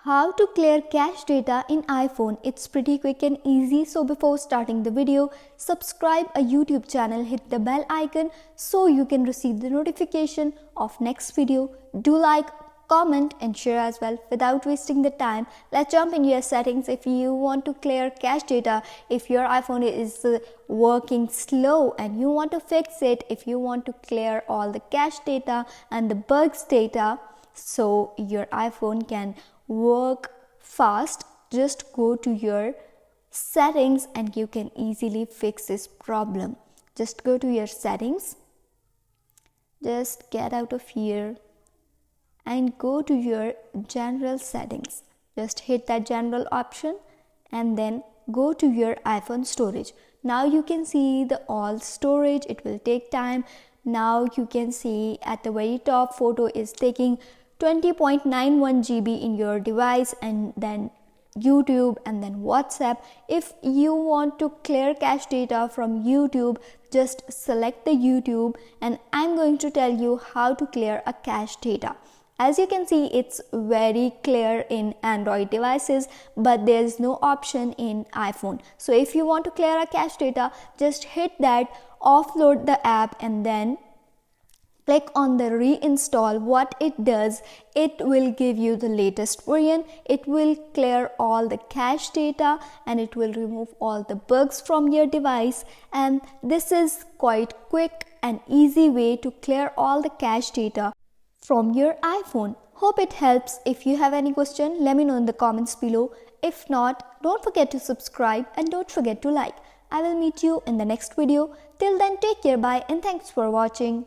How to clear cache data in iPhone. It's pretty quick and easy. So before starting the video, subscribe a YouTube channel, hit the bell icon so you can receive the notification of next video. Do like, comment and share as well. Without wasting the time, let's jump in your settings. If you want to clear cache data, if your iPhone is working slow and you want to fix it, if you want to clear all the cache data and the bugs data so your iPhone can work fast, just go to your settings and you can easily fix this problem. Just go to your settings, just get out of here and go to your general settings. Just hit that general option and then go to your iPhone storage. Now you can see the all storage. It will take time. Now you can see at the very top, photo is taking 20.91 GB in your device, and then YouTube and then WhatsApp. If you want to clear cache data from YouTube, just select the YouTube and I'm going to tell you how to clear a cache data. As you can see, it's very clear in Android devices, but there is no option in iPhone. So if you want to clear a cache data, just hit that, offload the app and then click on the reinstall. What it does, it will give you the latest version. It will clear all the cache data and it will remove all the bugs from your device. And this is quite quick and easy way to clear all the cache data from your iPhone. Hope it helps. If you have any question, let me know in the comments below. If not, don't forget to subscribe and don't forget to like. I will meet you in the next video. Till then, take care, bye and thanks for watching.